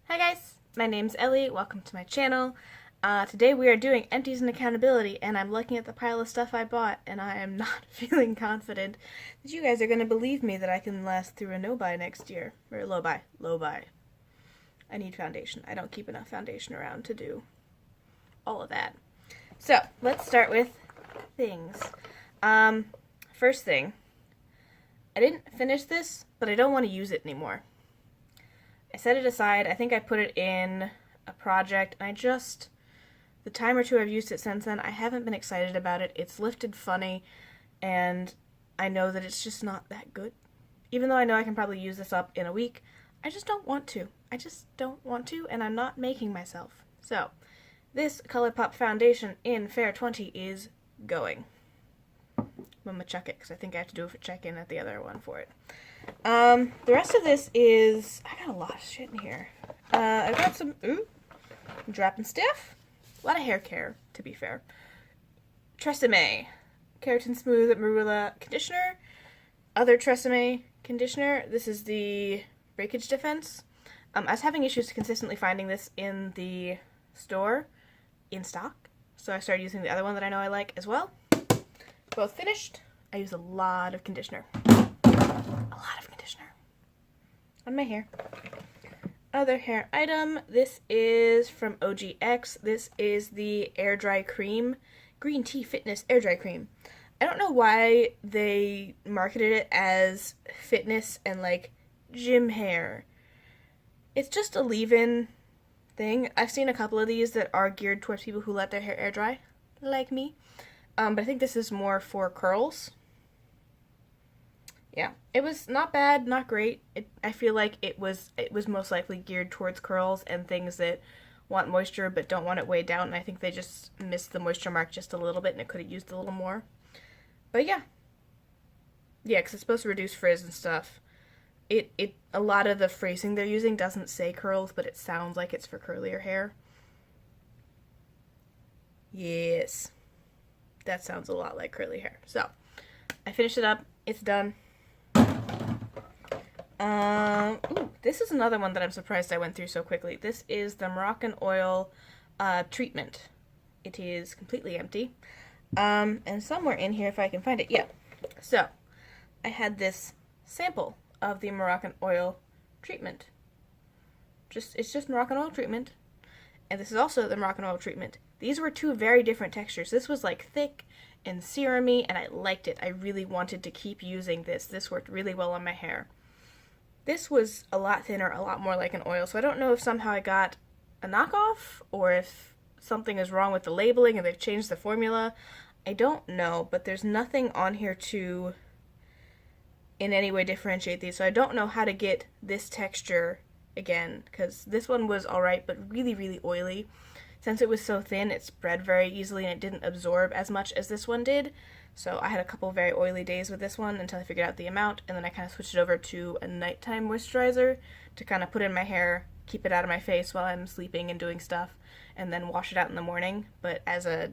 Hi guys, my name's Ellie, welcome to my channel. Today we are doing Empties and Accountability, and I'm looking at the pile of stuff I bought, and I am not feeling confident that you guys are going to believe me that I can last through a no-buy next year. Or low-buy. Low-buy. I need foundation. I don't keep enough foundation around to do all of that. So, let's start with things. First thing, I didn't finish this, but I don't want to use it anymore. I set it aside. I think I put it in a project, and the time or two I've used it since then, I haven't been excited about it. It's lifted funny, and I know that it's just not that good. Even though I know I can probably use this up in a week, I just don't want to. I just don't want to, and I'm not making myself. So, this ColourPop foundation in Fair 20 is going. I'm gonna chuck it, because I think I have to do a check-in at the other one for it. The rest of this is, I got a lot of shit in here. I've got some, dropping stuff. A lot of hair care, to be fair. Tresemme, Keratin Smooth Marula Conditioner. Other Tresemme conditioner. This is the Breakage Defense. I was having issues consistently finding this in the store, in stock. So I started using the other one that I know I like as well. Both finished. I use a lot of conditioner. A lot of conditioner on my hair. Other hair item, this is from OGX. This is the Air Dry Cream, Green Tea Fitness Air Dry Cream. I don't know why they marketed it as fitness and like gym hair. It's just a leave-in thing. I've seen a couple of these that are geared towards people who let their hair air dry, like me. But I think this is more for curls. Yeah, it was not bad, not great. I feel like it was most likely geared towards curls and things that want moisture but don't want it weighed down, and I think they just missed the moisture mark just a little bit and it could have used a little more. But yeah. Yeah, because it's supposed to reduce frizz and stuff. A lot of the phrasing they're using doesn't say curls, but it sounds like it's for curlier hair. Yes. That sounds a lot like curly hair. So, I finished it up. It's done. This is another one that I'm surprised I went through so quickly. This is the Moroccan Oil treatment. It is completely empty. And somewhere in here, if I can find it, yeah. So, I had this sample of the Moroccan Oil treatment. It's just Moroccan Oil treatment. And this is also the Moroccan Oil treatment. These were two very different textures. This was like thick and serum-y, and I liked it. I really wanted to keep using this. This worked really well on my hair. This was a lot thinner, a lot more like an oil, so I don't know if somehow I got a knockoff or if something is wrong with the labeling and they've changed the formula. I don't know, but there's nothing on here to in any way differentiate these, so I don't know how to get this texture again, because this one was alright, but really, really oily. Since it was so thin, it spread very easily and it didn't absorb as much as this one did. So I had a couple very oily days with this one until I figured out the amount, and then I kind of switched it over to a nighttime moisturizer to kind of put in my hair, keep it out of my face while I'm sleeping and doing stuff, and then wash it out in the morning. But as a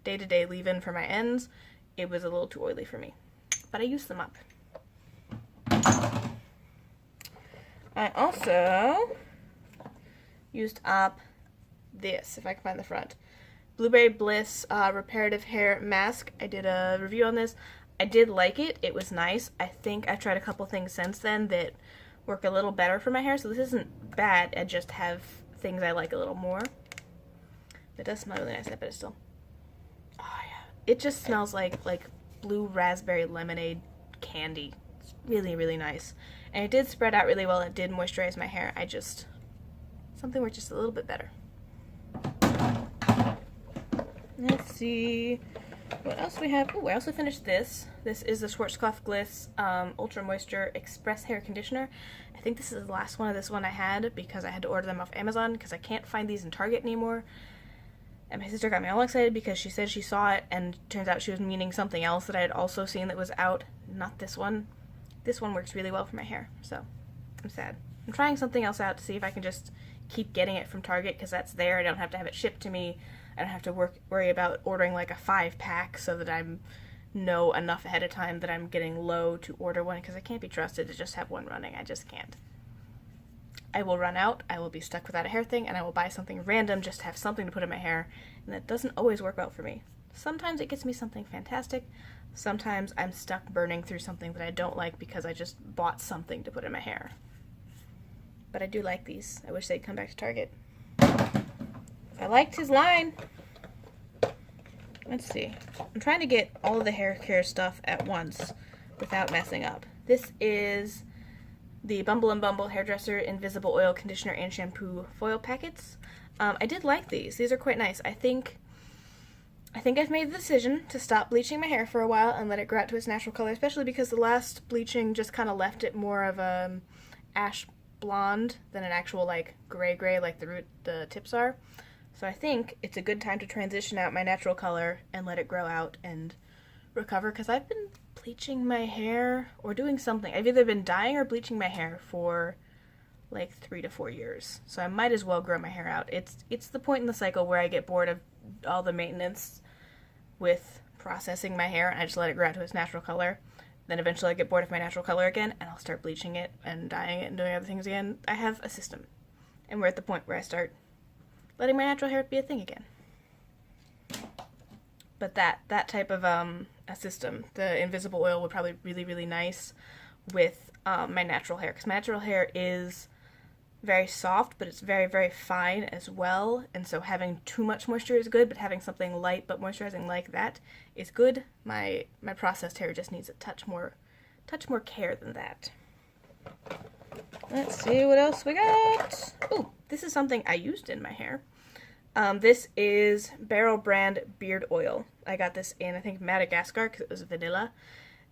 day-to-day leave-in for my ends, it was a little too oily for me. But I used them up. I also used up this, if I can find the front. Blueberry Bliss Reparative Hair Mask. I did a review on this. I did like it. It was nice. I think I've tried a couple things since then that work a little better for my hair, so this isn't bad. I just have things I like a little more. It does smell really nice, I bet it still. Oh yeah. It just smells like blue raspberry lemonade candy. It's really, really nice. And it did spread out really well. It did moisturize my hair. Something worked just a little bit better. Let's see what else we have. Oh, I also finished this. This is the Schwarzkopf Gliss Ultra Moisture Express Hair Conditioner. I think this is the last one of this one I had because I had to order them off Amazon because I can't find these in Target anymore. And my sister got me all excited because she said she saw it, and turns out she was meaning something else that I had also seen that was out. Not this one. This one works really well for my hair, so I'm sad. I'm trying something else out to see if I can just keep getting it from Target because that's there. I don't have to have it shipped to me. I don't have to worry about ordering like a 5-pack so that I know enough ahead of time that I'm getting low to order one, because I can't be trusted to just have one running. I just can't. I will run out, I will be stuck without a hair thing, and I will buy something random just to have something to put in my hair, and that doesn't always work out for me. Sometimes it gets me something fantastic, sometimes I'm stuck burning through something that I don't like because I just bought something to put in my hair. But I do like these. I wish they'd come back to Target. I liked his line. Let's see. I'm trying to get all of the hair care stuff at once without messing up. This is the Bumble and Bumble Hairdresser Invisible Oil Conditioner and Shampoo Foil Packets. I did like these. These are quite nice. I think I've made the decision to stop bleaching my hair for a while and let it grow out to its natural color, especially because the last bleaching just kind of left it more of a ash blonde than an actual like gray like the tips are. So I think it's a good time to transition out my natural color and let it grow out and recover, because I've been bleaching my hair or doing something. I've either been dyeing or bleaching my hair for like 3 to 4 years. So I might as well grow my hair out. It's the point in the cycle where I get bored of all the maintenance with processing my hair and I just let it grow out to its natural color. Then eventually I get bored of my natural color again and I'll start bleaching it and dyeing it and doing other things again. I have a system. And we're at the point where I start letting my natural hair be a thing again. But that type of a system, the invisible oil, would probably be really, really nice with my natural hair, because my natural hair is very soft, but it's very, very fine as well, and so having too much moisture is good, but having something light but moisturizing like that is good. My processed hair just needs a touch more care than that. Let's see what else we got. Ooh, this is something I used in my hair. This is Barrel brand beard oil. I got this in, I think, Madagascar, because it was vanilla.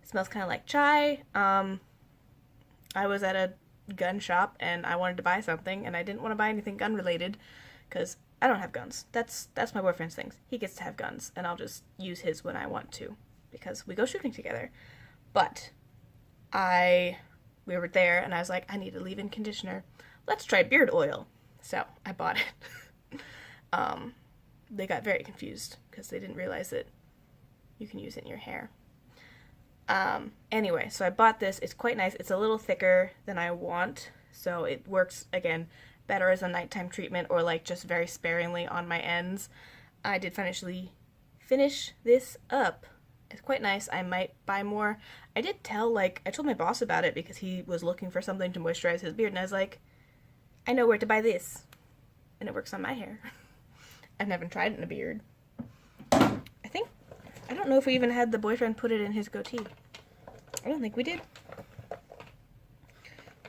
It smells kind of like chai. I was at a gun shop and I wanted to buy something, and I didn't want to buy anything gun related because I don't have guns. That's my boyfriend's things. He gets to have guns, and I'll just use his when I want to because we go shooting together. But we were there, and I was like, I need a leave-in conditioner. Let's try beard oil. So I bought it. They got very confused because they didn't realize that you can use it in your hair. Anyway, so I bought this. It's quite nice. It's a little thicker than I want, so it works, again, better as a nighttime treatment or like just very sparingly on my ends. I did finish this up. It's quite nice. I might buy more. I told my boss about it because he was looking for something to moisturize his beard, and I was like, I know where to buy this. And it works on my hair. I've never tried it in a beard. I don't know if we even had the boyfriend put it in his goatee. I don't think we did.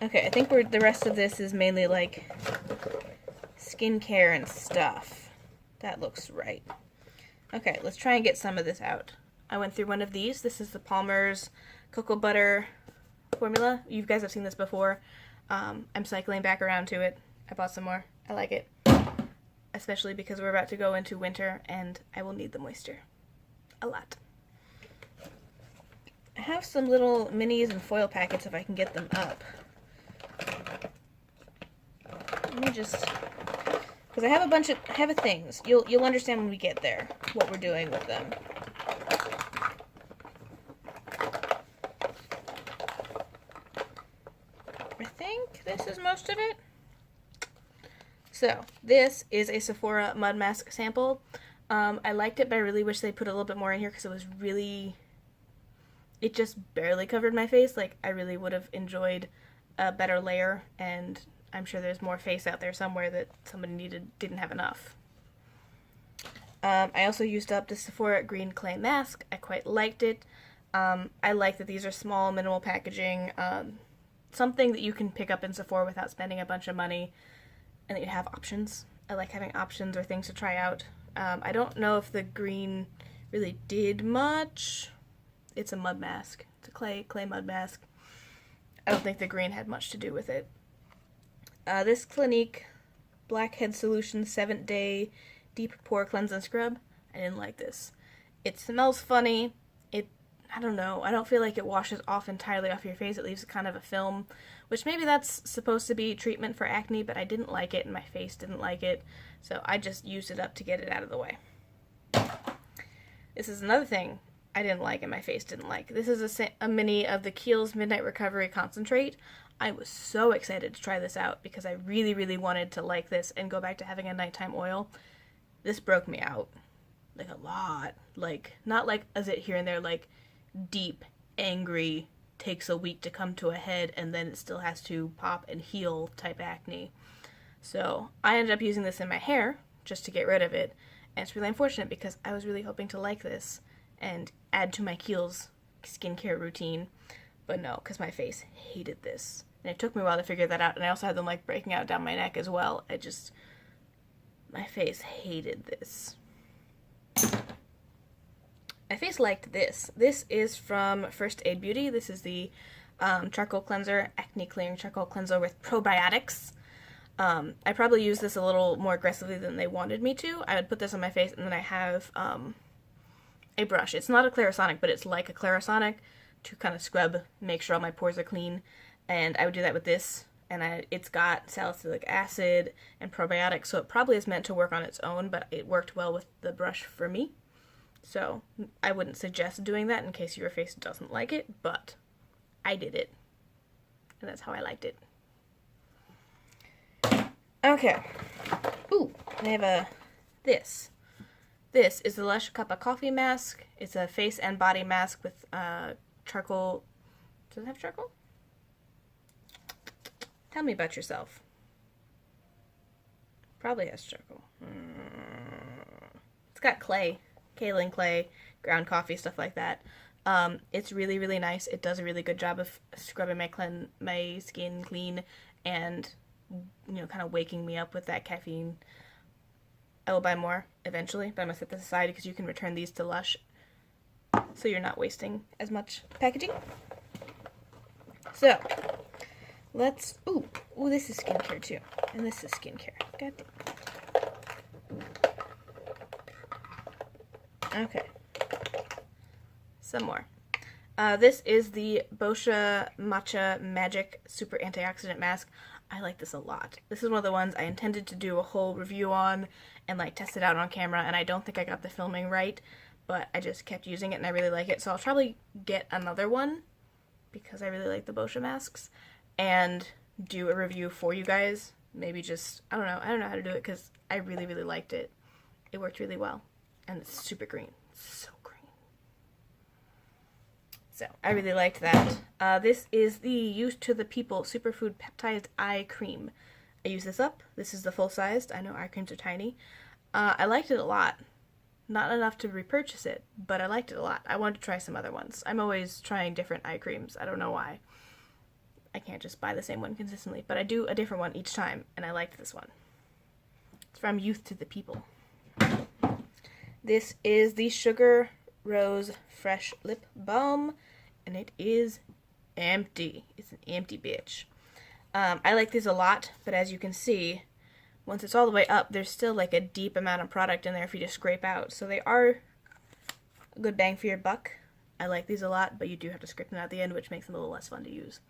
Okay, I think the rest of this is mainly like skincare and stuff. That looks right. Okay, let's try and get some of this out. I went through one of these. This is the Palmer's Cocoa Butter formula. You guys have seen this before. I'm cycling back around to it. I bought some more. I like it. Especially because we're about to go into winter and I will need the moisture. A lot. I have some little minis and foil packets if I can get them up. Let me just, because I have a things. You'll understand when we get there what we're doing with them. I think this is most of it. So, this is a Sephora Mud Mask sample. I liked it, but I really wish they put a little bit more in here because it just barely covered my face. Like, I really would have enjoyed a better layer, and I'm sure there's more face out there somewhere that somebody didn't have enough. I also used up the Sephora Green Clay Mask. I quite liked it. I like that these are small, minimal packaging, something that you can pick up in Sephora without spending a bunch of money, and that you have options. I like having options or things to try out. I don't know if the green really did much. It's a mud mask. It's a clay mud mask. I don't think the green had much to do with it. This Clinique Blackhead Solution 7th Day Deep Pore Cleanse and Scrub. I didn't like this. It smells funny. I don't know. I don't feel like it washes off entirely off your face. It leaves kind of a film, which maybe that's supposed to be treatment for acne, but I didn't like it and my face didn't like it, so I just used it up to get it out of the way. This is another thing I didn't like and my face didn't like. This is a mini of the Kiehl's Midnight Recovery Concentrate. I was so excited to try this out because I really, really wanted to like this and go back to having a nighttime oil. This broke me out. Like, a lot. Like, not like as it here and there, like, deep, angry, takes a week to come to a head and then it still has to pop and heal type acne. So I ended up using this in my hair just to get rid of it. And it's really unfortunate because I was really hoping to like this and add to my Kiehl's skincare routine. But no, because my face hated this. And it took me a while to figure that out. And I also had them like breaking out down my neck as well. My face hated this. My face liked this. This is from First Aid Beauty. This is the charcoal cleanser, acne clearing charcoal cleanser with probiotics. I probably use this a little more aggressively than they wanted me to. I would put this on my face and then I have a brush. It's not a Clarisonic, but it's like a Clarisonic to kind of scrub, make sure all my pores are clean. And I would do that with this. And it's got salicylic acid and probiotics, so it probably is meant to work on its own, but it worked well with the brush for me. So I wouldn't suggest doing that in case your face doesn't like it, but I did it. And that's how I liked it. Okay. Ooh, I have this. This is the Lush Cup of Coffee mask. It's a face and body mask with charcoal. Does it have charcoal? Tell me about yourself. Probably has charcoal. It's got clay. Kaolin clay, ground coffee, stuff like that. It's really, really nice. It does a really good job of scrubbing my skin clean and, kind of waking me up with that caffeine. I will buy more eventually, but I'm going to set this aside because you can return these to Lush so you're not wasting as much packaging. So, let's... Ooh, this is skincare too. And this is skincare. God damn. Okay. Some more. This is the Boscia Matcha Magic Super Antioxidant Mask. I like this a lot. This is one of the ones I intended to do a whole review on and like test it out on camera, and I don't think I got the filming right, but I just kept using it and I really like it, so I'll probably get another one because I really like the Boscia masks and do a review for you guys. Maybe just, I don't know how to do it because I really, really liked it. It worked really well. And it's super green. So green. So, I really liked that. This is the Youth to the People Superfood Peptide Eye Cream. I use this up. This is the full-sized. I know eye creams are tiny. I liked it a lot. Not enough to repurchase it, but I liked it a lot. I wanted to try some other ones. I'm always trying different eye creams. I don't know why. I can't just buy the same one consistently, but I do a different one each time, and I liked this one. It's from Youth to the People. This is the Sugar Rose Fresh Lip Balm, and it is empty. It's an empty bitch. I like these a lot, but as you can see, once it's all the way up, there's still like a deep amount of product in there for you to scrape out. So they are a good bang for your buck. I like these a lot, but you do have to scrape them out at the end, which makes them a little less fun to use.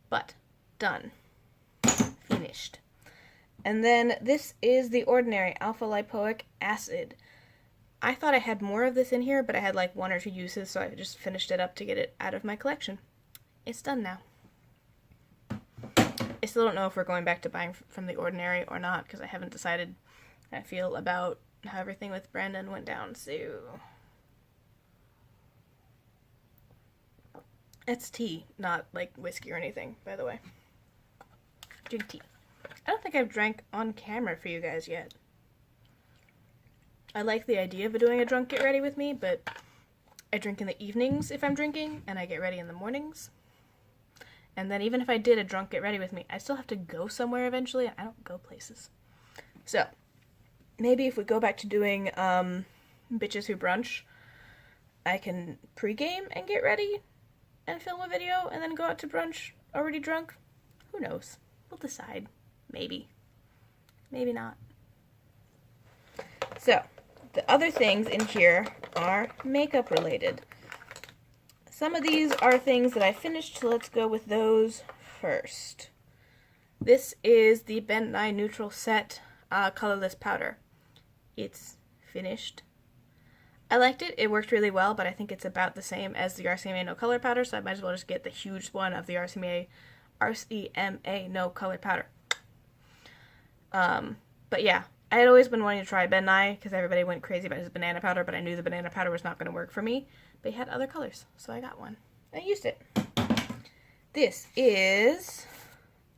But, done. Finished. And then this is the Ordinary Alpha Lipoic Acid. I thought I had more of this in here, but I had like 1 or 2 uses, so I just finished it up to get it out of my collection. It's done now. I still don't know if we're going back to buying from The Ordinary or not, because I haven't decided how I feel about how everything with Brandon went down, so... It's tea, not like whiskey or anything, by the way. Drink tea. I don't think I've drank on camera for you guys yet. I like the idea of doing a drunk get ready with me, but I drink in the evenings if I'm drinking, and I get ready in the mornings. And then even if I did a drunk get ready with me, I still have to go somewhere eventually, and I don't go places. So, maybe if we go back to doing Bitches Who Brunch, I can pregame and get ready and film a video and then go out to brunch already drunk. Who knows? We'll decide. Maybe. Maybe not. So, the other things in here are makeup related. Some of these are things that I finished, so let's go with those first. This is the Ben Nye Neutral Set Colorless Powder. It's finished. I liked it. It worked really well, but I think it's about the same as the RCMA No Color Powder, so I might as well just get the huge one of the RCMA RCMA, no color powder. But yeah, I had always been wanting to try Ben Nye because everybody went crazy about his banana powder, but I knew the banana powder was not going to work for me. But he had other colors, so I got one. I used it. This is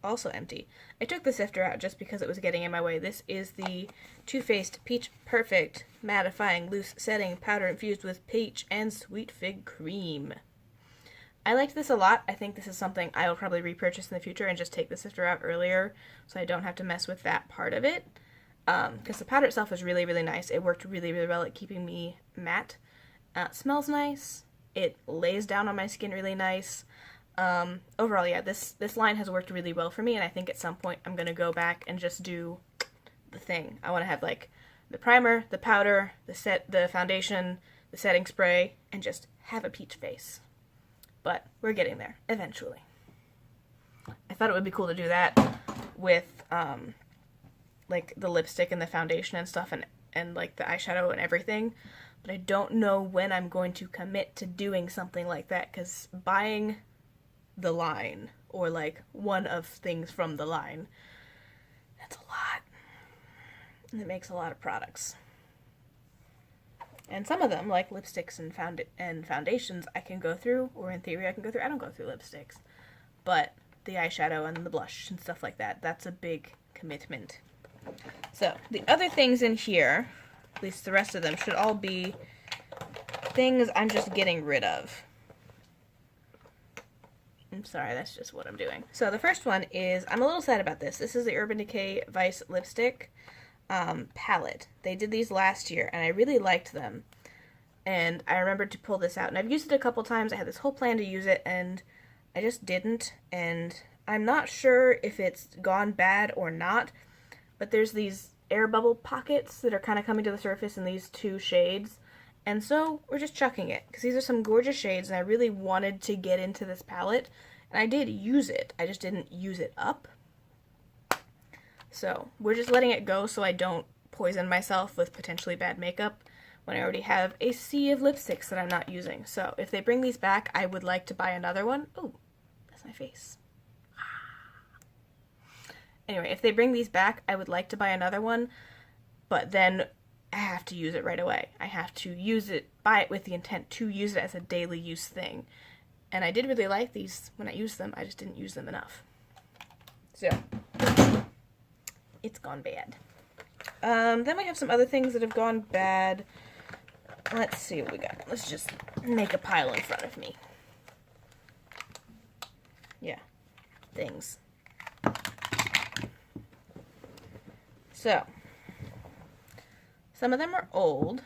also empty. I took the sifter out just because it was getting in my way. This is the Too Faced Peach Perfect Mattifying Loose Setting Powder infused with peach and sweet fig cream. I liked this a lot. I think this is something I will probably repurchase in the future and just take the sifter out earlier so I don't have to mess with that part of it. Because the powder itself is really, really nice. It worked really, really well at keeping me matte. It smells nice. It lays down on my skin really nice. Overall, yeah, this line has worked really well for me, and I think at some point I'm going to go back and just do the thing. I want to have, like, the primer, the powder, the foundation, the setting spray, and just have a peach face. But we're getting there, eventually. I thought it would be cool to do that with, like, the lipstick and the foundation and stuff, and like, the eyeshadow and everything. But I don't know when I'm going to commit to doing something like that, because buying the line, or, like, one of things from the line, that's a lot. And it makes a lot of products. And some of them, like lipsticks and foundations, I can go through, or in theory I can go through. I don't go through lipsticks. But the eyeshadow and the blush and stuff like that, that's a big commitment. So, the other things in here, at least the rest of them, should all be things I'm just getting rid of. I'm sorry, that's just what I'm doing. So the first one is, I'm a little sad about this. This is the Urban Decay Vice Lipstick palette. They did these last year, and I really liked them. And I remembered to pull this out, and I've used it a couple times. I had this whole plan to use it, and I just didn't. And I'm not sure if it's gone bad or not, but there's these air bubble pockets that are kind of coming to the surface in these two shades. And so we're just chucking it, because these are some gorgeous shades, and I really wanted to get into this palette. And I did use it, I just didn't use it up. So we're just letting it go so I don't poison myself with potentially bad makeup when I already have a sea of lipsticks that I'm not using. So if they bring these back, I would like to buy another one. Oh, that's my face. Anyway, if they bring these back, I would like to buy another one, but then I have to use it right away. I have to use it, buy it with the intent to use it as a daily use thing. And I did really like these when I used them, I just didn't use them enough. So, it's gone bad. Then we have some other things that have gone bad. Let's see what we got. Let's just make a pile in front of me. Yeah, things. So, some of them are old.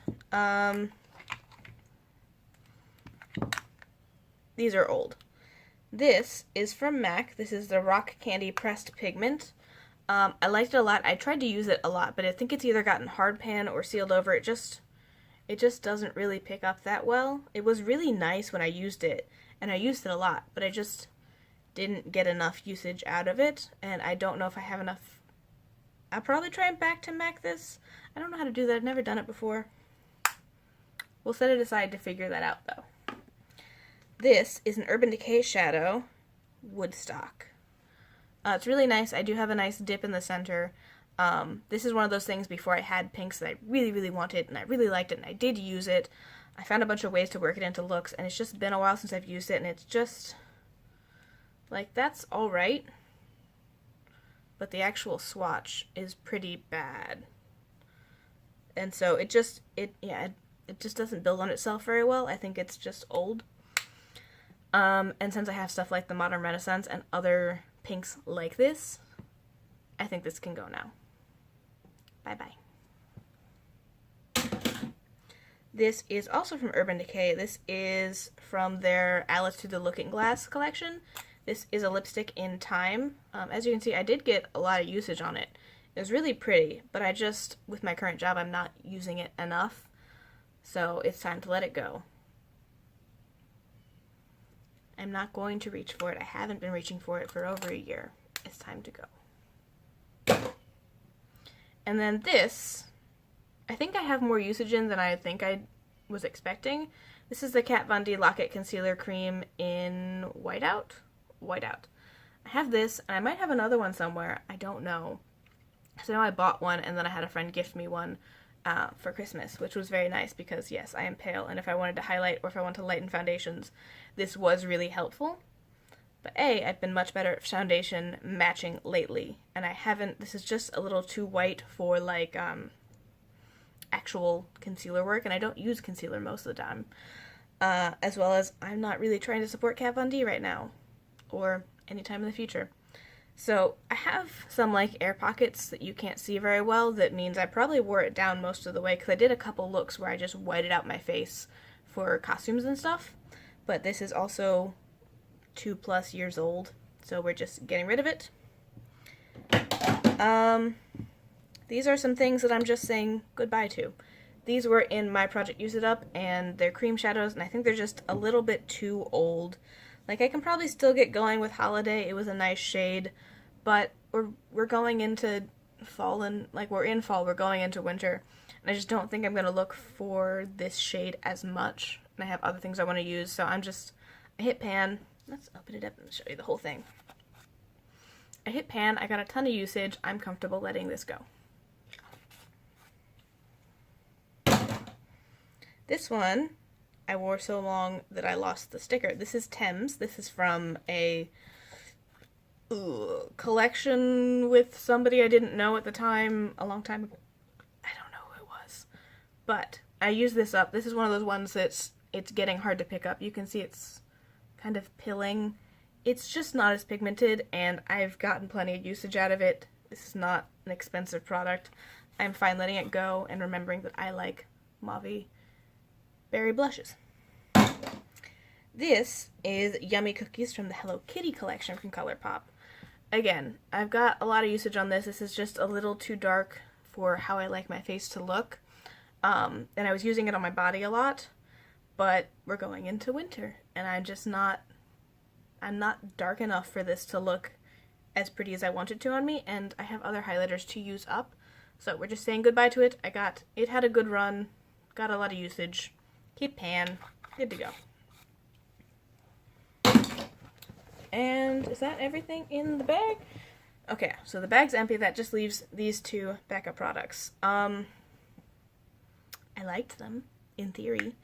These are old. This is from MAC. This is the Rock Candy Pressed Pigment. I liked it a lot. I tried to use it a lot, but I think it's either gotten hard pan or sealed over. It just doesn't really pick up that well. It was really nice when I used it, and I used it a lot, but I just didn't get enough usage out of it, and I don't know if I have enough. I'll probably try and back to MAC this. I don't know how to do that. I've never done it before. We'll set it aside to figure that out, though. This is an Urban Decay Shadow Woodstock. It's really nice. I do have a nice dip in the center. This is one of those things before I had pinks that I really, really wanted, and I really liked it, and I did use it. I found a bunch of ways to work it into looks, and it's just been a while since I've used it, and it's just, like, that's alright. But the actual swatch is pretty bad. And so it just doesn't build on itself very well. I think it's just old. And since I have stuff like the Modern Renaissance and other pinks like this, I think this can go now. Bye-bye. This is also from Urban Decay. This is from their Alice Through the Looking Glass collection. This is a lipstick in Time. As you can see, I did get a lot of usage on it. It was really pretty, but I just, with my current job, I'm not using it enough. So it's time to let it go. I'm not going to reach for it. I haven't been reaching for it for over a year. It's time to go. And then this, I think I have more usage in than I think I was expecting. This is the Kat Von D Lock-It Concealer Cream in Whiteout. I have this, and I might have another one somewhere. I don't know. So now I bought one, and then I had a friend gift me one for Christmas, which was very nice because, yes, I am pale, and if I wanted to highlight or if I wanted to lighten foundations, this was really helpful. But I've been much better at foundation matching lately, and I haven't, this is just a little too white for, like, actual concealer work, and I don't use concealer most of the time. As well as I'm not really trying to support Kat Von D right now, or anytime in the future. So I have some like air pockets that you can't see very well. That means I probably wore it down most of the way because I did a couple looks where I just whited out my face for costumes and stuff. But this is also 2+ years old, so we're just getting rid of it. These are some things that I'm just saying goodbye to. These were in my Project Use It Up, and they're cream shadows, and I think they're just a little bit too old. Like, I can probably still get going with Holiday. It was a nice shade, but we're going into fall, and, like, we're in fall, we're going into winter, and I just don't think I'm going to look for this shade as much, and I have other things I want to use, so I hit pan. Let's open it up and show you the whole thing. I hit pan, I got a ton of usage, I'm comfortable letting this go. This one I wore so long that I lost the sticker. This is Thames. This is from a collection with somebody I didn't know at the time, a long time ago. I don't know who it was. But I used this up. This is one of those ones that's it's getting hard to pick up. You can see it's kind of pilling. It's just not as pigmented, and I've gotten plenty of usage out of it. This is not an expensive product. I'm fine letting it go and remembering that I like mauve berry blushes. This is Yummy Cookies from the Hello Kitty collection from ColourPop. Again, I've got a lot of usage on this. This is just a little too dark for how I like my face to look. And I was using it on my body a lot, but we're going into winter, and I'm not dark enough for this to look as pretty as I want it to on me, and I have other highlighters to use up. So we're just saying goodbye to it. It had a good run, got a lot of usage. Keep pan, good to go. And is that everything in the bag? Okay, so the bag's empty. That just leaves these two backup products. I liked them, in theory.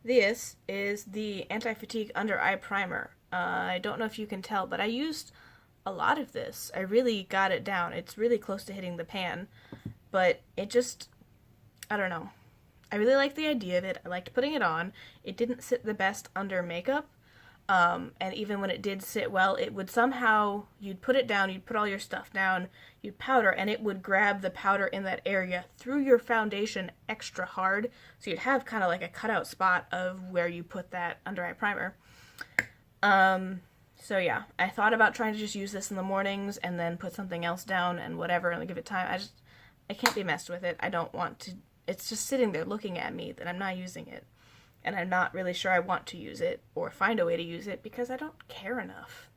This is the Anti-Fatigue Under Eye Primer. I don't know if you can tell, but I used a lot of this. I really got it down. It's really close to hitting the pan, but it just, I don't know. I really liked the idea of it. I liked putting it on. It didn't sit the best under makeup. And even when it did sit well, it would somehow, you'd put it down, you'd put all your stuff down, you'd powder, and it would grab the powder in that area through your foundation extra hard. So you'd have kind of like a cutout spot of where you put that under eye primer. So yeah, I thought about trying to just use this in the mornings and then put something else down and whatever and give it time. I can't be messed with it. I don't want to. It's just sitting there looking at me that I'm not using it. And I'm not really sure I want to use it or find a way to use it because I don't care enough.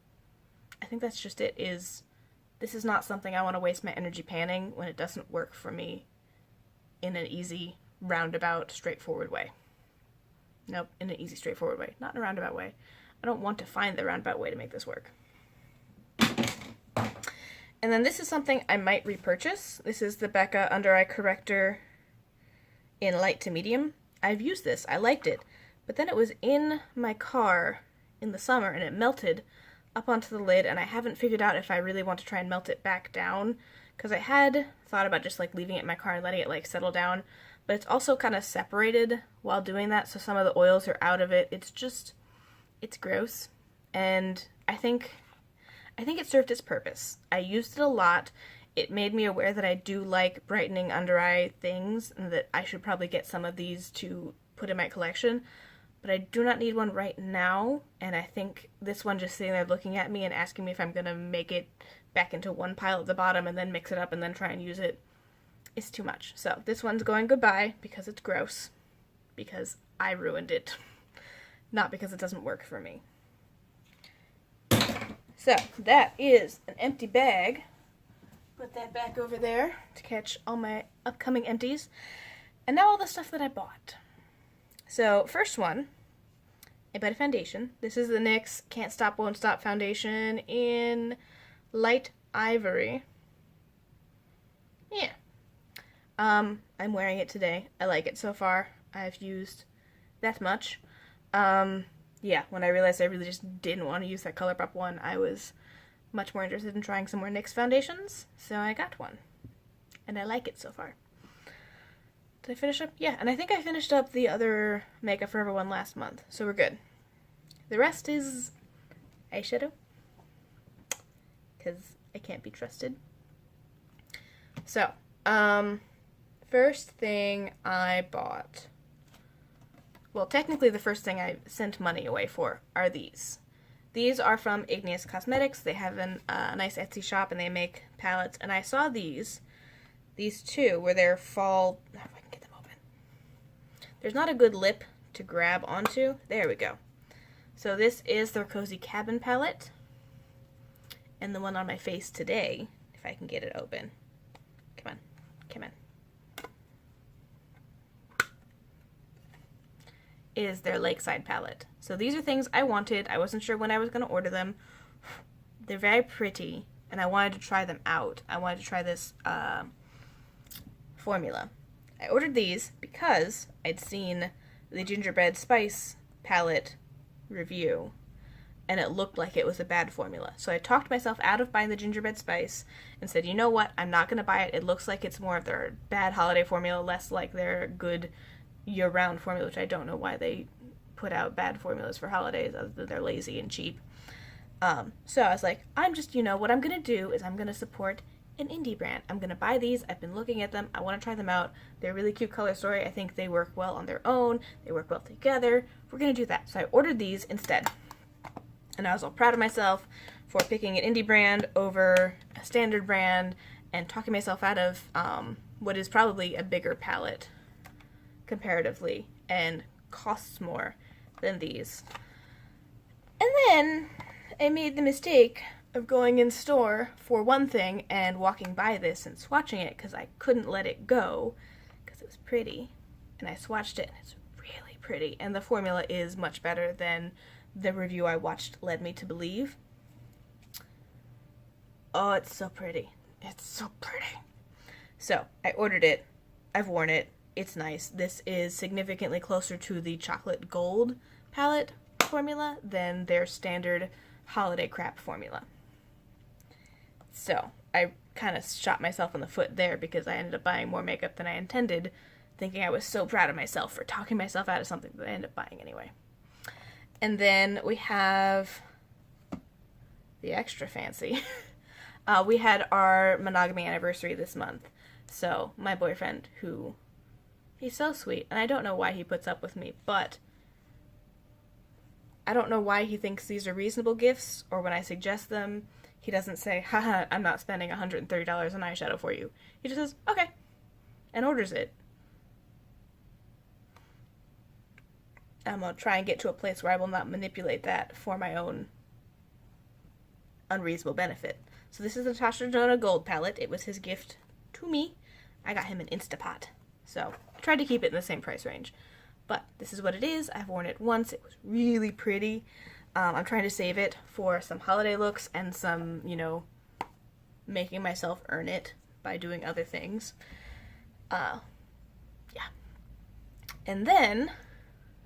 I think that's just it. This is not something I want to waste my energy panning when it doesn't work for me in an easy, roundabout, straightforward way. Nope, in an easy, straightforward way. Not in a roundabout way. I don't want to find the roundabout way to make this work. And then this is something I might repurchase. This is the Becca Under Eye Corrector in light to medium. I've used this. I liked it. But then it was in my car in the summer and it melted up onto the lid, and I haven't figured out if I really want to try and melt it back down because I had thought about just like leaving it in my car and letting it like settle down, but it's also kind of separated while doing that, so some of the oils are out of it. It's gross, and I think it served its purpose. I used it a lot. It made me aware that I do like brightening under eye things and that I should probably get some of these to put in my collection, but I do not need one right now, and I think this one just sitting there looking at me and asking me if I'm going to make it back into one pile at the bottom and then mix it up and then try and use it is too much. So this one's going goodbye because it's gross, because I ruined it, not because it doesn't work for me. So that is an empty bag. Put that back over there to catch all my upcoming empties. And now all the stuff that I bought. So first one I bought a foundation. This is the NYX Can't Stop Won't Stop foundation in light ivory. Yeah. I'm wearing it today. I like it so far. I've used that much. Yeah, when I realized I really just didn't want to use that ColourPop one, I was much more interested in trying some more NYX foundations, so I got one. And I like it so far. Did I finish up? Yeah, and I think I finished up the other Makeup Forever one last month, so we're good. The rest is eyeshadow, because I can't be trusted. So, first thing I bought, well, technically the first thing I sent money away for are these. These are from Igneous Cosmetics. They have a nice Etsy shop, and they make palettes, and I saw these two, where they're fall, I don't know if I can get them open. There's not a good lip to grab onto. There we go. So this is their Cozy Cabin palette, and the one on my face today, if I can get it open. Come on, come on. Is their Lakeside palette. So these are things I wanted. I wasn't sure when I was going to order them. They're very pretty, and I wanted to try them out. I wanted to try this formula. I ordered these because I'd seen the Gingerbread Spice palette review, and it looked like it was a bad formula. So I talked myself out of buying the Gingerbread Spice and said, you know what, I'm not going to buy it. It looks like it's more of their bad holiday formula, less like their good year-round formula, which I don't know why they put out bad formulas for holidays, other than they're lazy and cheap. So I was like, what I'm going to do is I'm going to support an indie brand. I'm going to buy these. I've been looking at them. I want to try them out. They're a really cute color story. I think they work well on their own. They work well together. We're going to do that. So I ordered these instead. And I was all proud of myself for picking an indie brand over a standard brand and talking myself out of what is probably a bigger palette comparatively and costs more than these. And then I made the mistake of going in store for one thing and walking by this and swatching it because I couldn't let it go because it was pretty. And I swatched it and it's really pretty. And the formula is much better than the review I watched led me to believe. Oh, it's so pretty. It's so pretty. So I ordered it. I've worn it. It's nice. This is significantly closer to the chocolate gold palette formula than their standard holiday crap formula. So I kind of shot myself in the foot there because I ended up buying more makeup than I intended, thinking I was so proud of myself for talking myself out of something that I ended up buying anyway. And then we have the extra fancy. We had our monogamy anniversary this month. So my boyfriend, he's so sweet, and I don't know why he puts up with me, but I don't know why he thinks these are reasonable gifts, or when I suggest them, he doesn't say, haha, I'm not spending $130 on eyeshadow for you. He just says, okay, and orders it. I'm going to try and get to a place where I will not manipulate that for my own unreasonable benefit. So this is the Natasha Denona Gold palette. It was his gift to me. I got him an Instapot. So I tried to keep it in the same price range. But this is what it is. I've worn it once. It was really pretty. I'm trying to save it for some holiday looks and some, making myself earn it by doing other things. Yeah. And then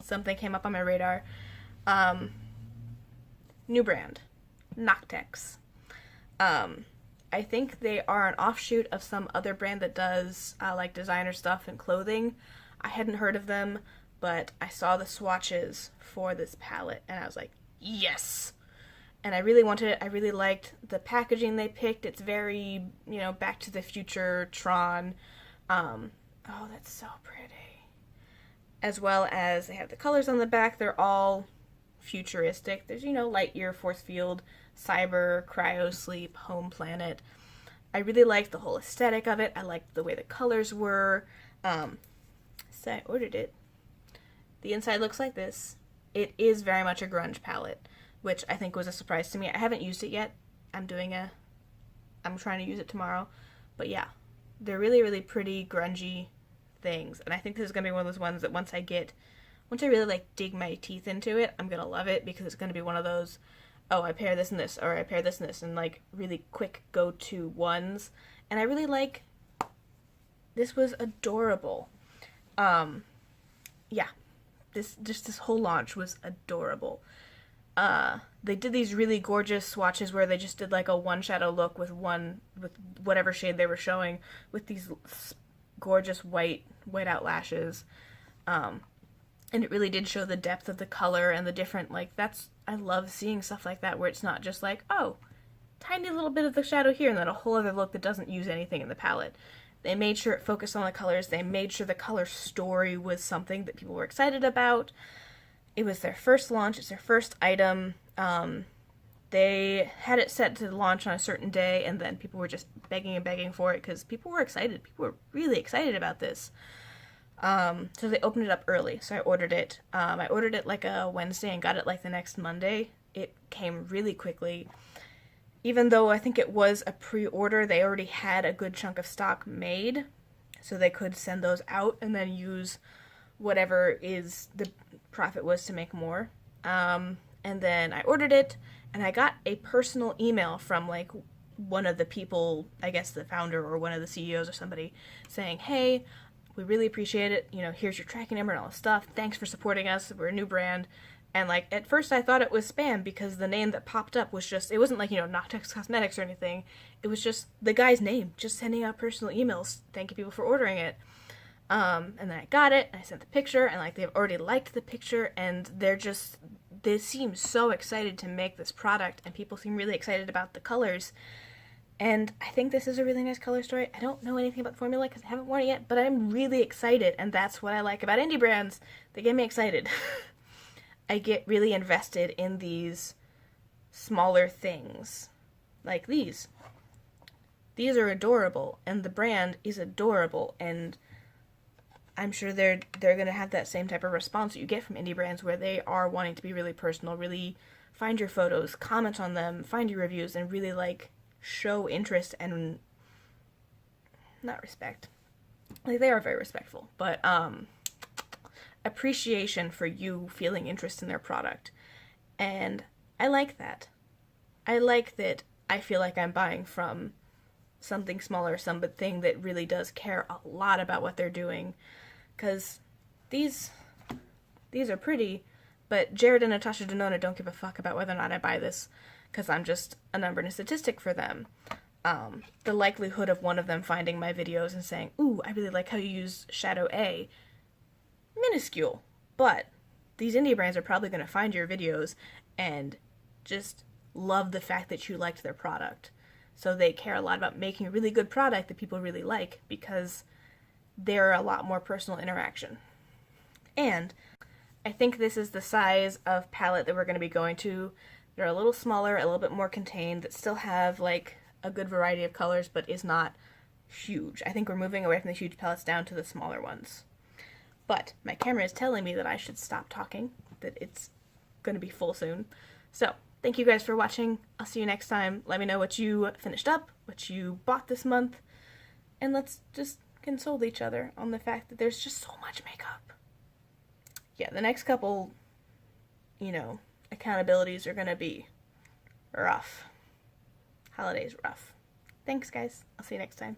something came up on my radar. New brand. Noctex. I think they are an offshoot of some other brand that does like designer stuff and clothing. I hadn't heard of them, but I saw the swatches for this palette and I was like, yes! And I really wanted it. I really liked the packaging they picked. It's very, Back to the Future, Tron. Oh, that's so pretty. As well as they have the colors on the back. They're all futuristic. There's, Lightyear, Force Field, Cyber, Cryo Sleep, Home Planet. I really liked the whole aesthetic of it. I liked the way the colors were. So I ordered it. The inside looks like this. It is very much a grunge palette, which I think was a surprise to me. I haven't used it yet. I'm trying to use it tomorrow. But yeah, they're really, really pretty, grungy things. And I think this is going to be one of those ones that once I get once I really like dig my teeth into it, I'm gonna love it because it's gonna be one of those, oh, I pair this and this, or I pair this and this, and like really quick go-to ones. And I really like, this was adorable. Yeah, this whole launch was adorable. They did these really gorgeous swatches where they just did like a one shadow look with whatever shade they were showing with these gorgeous white out lashes. And it really did show the depth of the color and the different, like, I love seeing stuff like that where it's not just like, oh, tiny little bit of the shadow here and then a whole other look that doesn't use anything in the palette. They made sure it focused on the colors. They made sure the color story was something that people were excited about. It was their first launch. It's their first item. They had it set to launch on a certain day, and then people were just begging and begging for it because people were excited. People were really excited about this. So they opened it up early, so I ordered it. I ordered it like a Wednesday and got it like the next Monday. It came really quickly. Even though I think it was a pre-order, they already had a good chunk of stock made, so they could send those out and then use whatever is the profit was to make more. And then I ordered it, and I got a personal email from like one of the people, I guess the founder or one of the CEOs or somebody, saying, hey, we really appreciate it, you know, here's your tracking number and all this stuff, thanks for supporting us, we're a new brand. And like at first I thought it was spam because the name that popped up was just, it wasn't like, you know, Noctex Cosmetics or anything, it was just the guy's name, just sending out personal emails thanking people for ordering it. And then I got it, and I sent the picture, and like they've already liked the picture, and they seem so excited to make this product, and people seem really excited about the colors. And I think this is a really nice color story. I don't know anything about the formula because I haven't worn it yet, but I'm really excited, and that's what I like about indie brands. They get me excited. I get really invested in these smaller things, like these. These are adorable, and the brand is adorable, and I'm sure they're going to have that same type of response that you get from indie brands where they are wanting to be really personal, really find your photos, comment on them, find your reviews, and really like show interest and not respect. Like they are very respectful, but appreciation for you feeling interest in their product. And I like that. I like that I feel like I'm buying from something smaller, something that really does care a lot about what they're doing. Because these are pretty, but Jared and Natasha Denona don't give a fuck about whether or not I buy this, because I'm just a number and a statistic for them. The likelihood of one of them finding my videos and saying, ooh, I really like how you use Shadow A, minuscule. But these indie brands are probably going to find your videos and just love the fact that you liked their product. So they care a lot about making a really good product that people really like, because they're a lot more personal interaction. And I think this is the size of palette that we're going to be going to. They're a little smaller, a little bit more contained, that still have like a good variety of colors, but is not huge. I think we're moving away from the huge palettes down to the smaller ones. But my camera is telling me that I should stop talking, that it's going to be full soon. So, thank you guys for watching. I'll see you next time. Let me know what you finished up, what you bought this month, and let's just console each other on the fact that there's just so much makeup. Yeah, the next couple, you know, accountabilities are gonna be rough. Holidays rough. Thanks, guys. I'll see you next time.